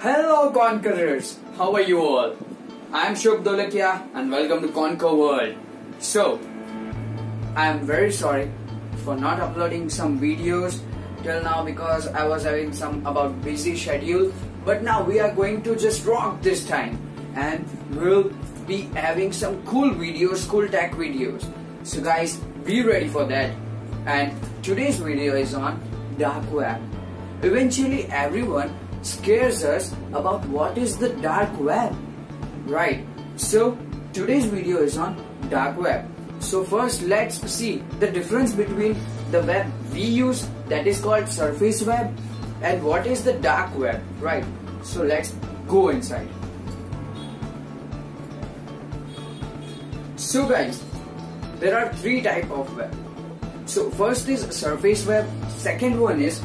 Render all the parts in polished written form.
Hello Conquerors, how are you all? I am Shubh and welcome to Conquer World. So, I am very sorry for not uploading some videos till now because I was having some about busy schedule. But now we are going to just rock this time and we'll be having some cool videos, cool tech videos. So guys, be ready for that. And today's video is on dark web. Eventually everyone scares us about what is the dark web, right? So today's video is on dark web. So first let's see the difference between the web we use, that is called surface web, and what is the dark web, right? So let's go inside. So guys, there are three types of web. So first is surface web, second one is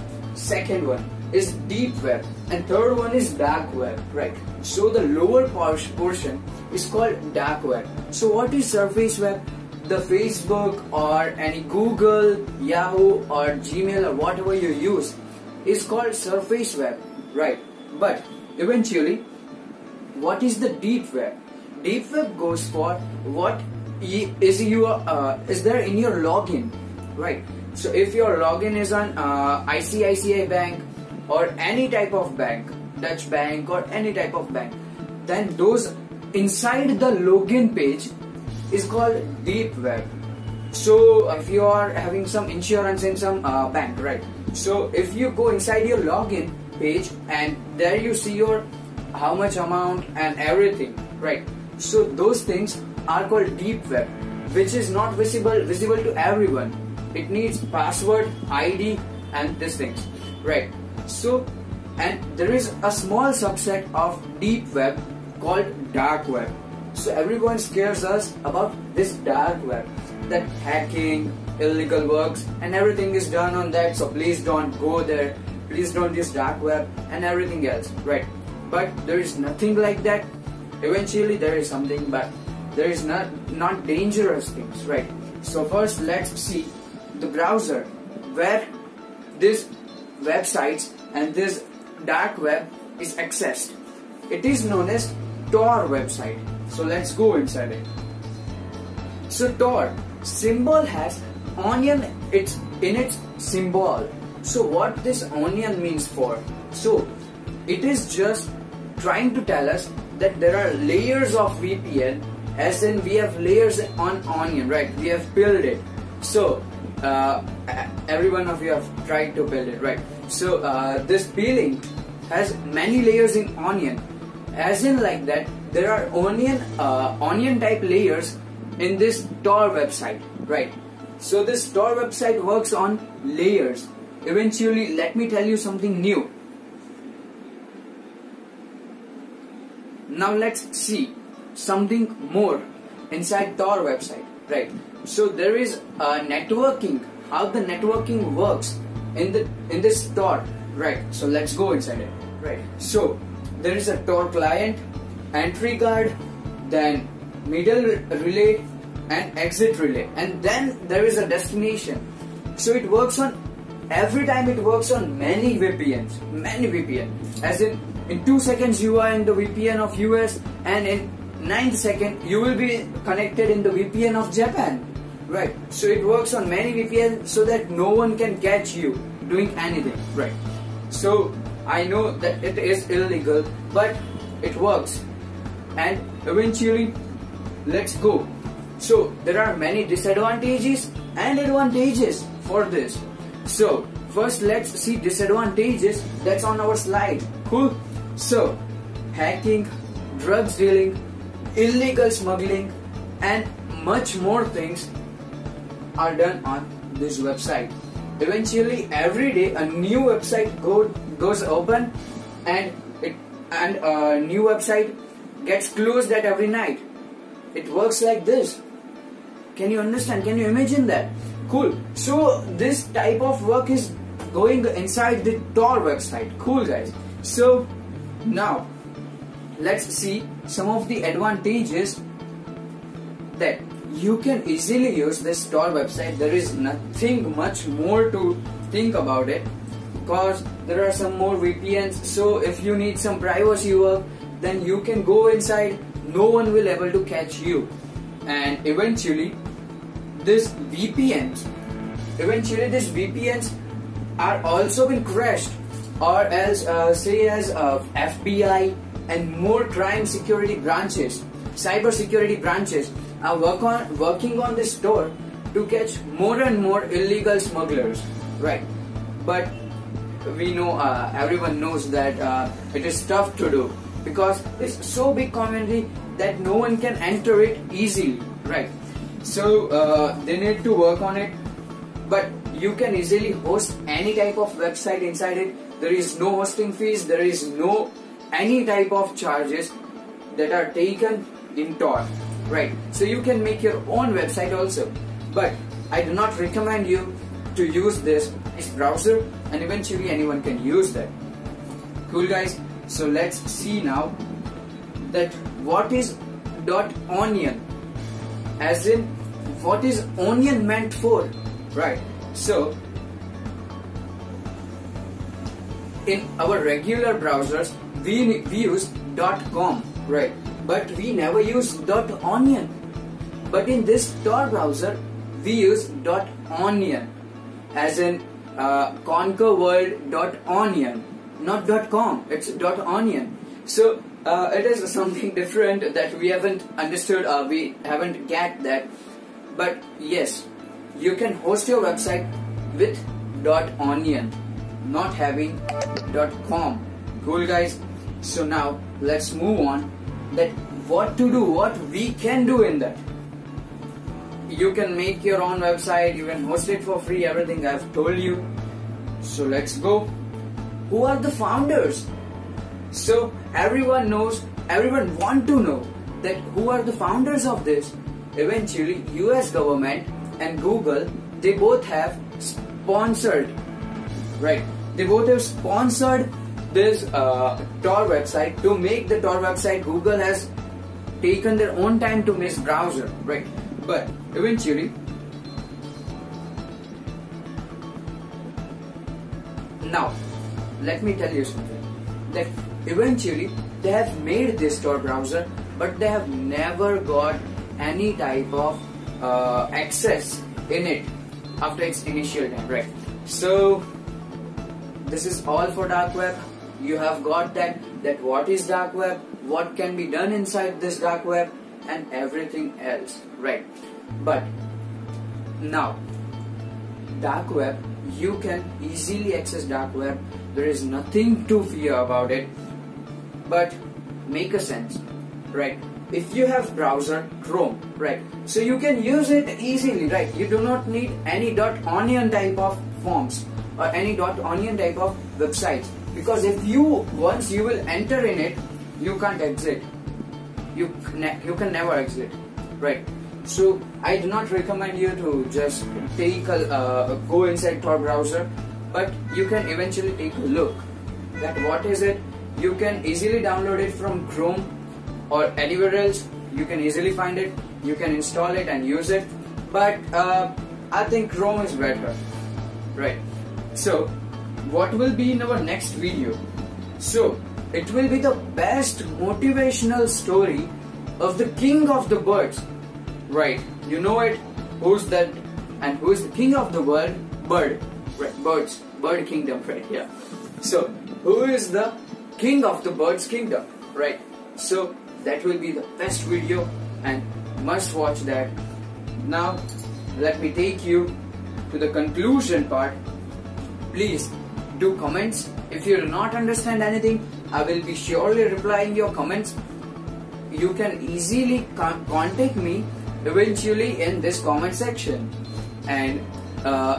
deep web, and third one is dark web, right? So the lower portion is called dark web. So what is surface web? The Facebook or any Google, Yahoo or Gmail or whatever you use is called surface web, right? But eventually, what is the deep web? Deep web goes for what is there in your login, right? So if your login is on ICICI Bank or any type of bank, Dutch Bank or any type of bank, then those inside the login page is called deep web. So if you are having some insurance in some bank, right? So if you go inside your login page and there you see your how much amount and everything, right? So those things are called deep web, which is not visible to everyone. It needs password, ID and these things, right? So, and there is a small subset of deep web called dark web. So everyone scares us about this dark web, that hacking, illegal works and everything is done on that. So please don't go there, please don't use dark web and everything else, right? But there is nothing like that. Eventually there is something, but there is not dangerous things, right? So first let's see the browser where this websites and this dark web is accessed. It is known as Tor website. So let's go inside it. So Tor symbol has onion in its symbol. So what this onion means for? So it is just trying to tell us that there are layers of VPN, as in we have layers on onion, right? We have peeled it. So every one of you have tried to build it, right? So this peeling has many layers in onion, as in like that there are onion type layers in this Tor website, right? So this Tor website works on layers. Eventually, let me tell you something new. Now let's see something more inside Tor website, right? So there is a networking, how the networking works in this Tor, right? So let's go inside it, right? So there is a Tor client, entry guard, then middle relay and exit relay, and then there is a destination. So it works on, every time it works on many VPN, as in 2 seconds you are in the VPN of US, and in 9th second you will be connected in the VPN of Japan, right? So it works on many VPN so that no one can catch you doing anything, right? So I know that it is illegal, but it works. And eventually, let's go. So there are many disadvantages and advantages for this. So first let's see disadvantages that's on our slide. Cool. So hacking, drugs dealing, illegal smuggling and much more things are done on this website. Eventually every day a new website goes open and a new website gets closed at every night. It works like this. Can you understand? Can you imagine that? Cool. So this type of work is going inside the Tor website. Cool guys. So now let's see some of the advantages that you can easily use this Tor website. There is nothing much more to think about it. because there are some more VPNs. So if you need some privacy work, then you can go inside. No one will able to catch you. And eventually these VPNs are also been crashed, or else say as FBI and more crime security branches, cyber security branches are working on this Tor to catch more and more illegal smugglers, right? But we know, everyone knows that it is tough to do because it's so big community that no one can enter it easily, right? So they need to work on it. But you can easily host any type of website inside it. There is no hosting fees, there is no any type of charges that are taken in Tor, right? So you can make your own website also. But I do not recommend you to use this browser, and eventually anyone can use that. Cool guys, so let's see now that what is .onion, as in what is onion meant for, right? So in our regular browsers we use .com, right? But we never use .onion. But in this Tor browser we use .onion, as in conquerworld.onion, not .com, it's .onion. So it is something different that we haven't understood, we haven't get that. But yes, you can host your website with .onion, not having .com. Cool guys, so now let's move on that what to do, what we can do in that. You can make your own website, you can host it for free, everything I've told you. So let's go. Who are the founders? So everyone knows, everyone want to know that who are the founders of this. Eventually US government and Google, they both have sponsored, right? They both have sponsored this Tor website. To make the Tor website, Google has taken their own time to make browser, right? But eventually, now let me tell you something, that eventually they have made this Tor browser, but they have never got any type of access in it after its initial time, right? So this is all for dark web. You have got that what is dark web, what can be done inside this dark web, and everything else, right? But now dark web, you can easily access dark web. There is nothing to fear about it. But make a sense, right? If you have browser Chrome, right, so you can use it easily, right? You do not need any .onion type of forms or any .onion type of websites, because if once you will enter in it, you can't exit. You can never exit, right? So I do not recommend you to just take go inside Tor browser, but you can eventually take a look that what is it. You can easily download it from Chrome or anywhere else. You can easily find it, you can install it and use it, but I think Chrome is better, right? So what will be in our next video? So it will be the best motivational story of the king of the birds, right? You know it, who's that, and who is the king of the world? Bird, right? Birds, bird kingdom, right? Yeah. So who is the king of the birds kingdom, right? So that will be the best video and must watch that. Now let me take you to the conclusion part. Please do comments. If you do not understand anything, I will be surely replying your comments. You can easily contact me eventually in this comment section. And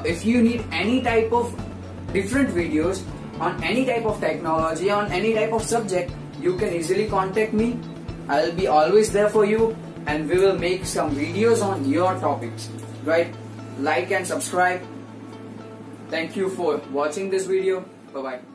if you need any type of different videos on any type of technology, on any type of subject, you can easily contact me. I'll be always there for you, and we will make some videos on your topics, right? Like and subscribe. Thank you for watching this video. Bye bye.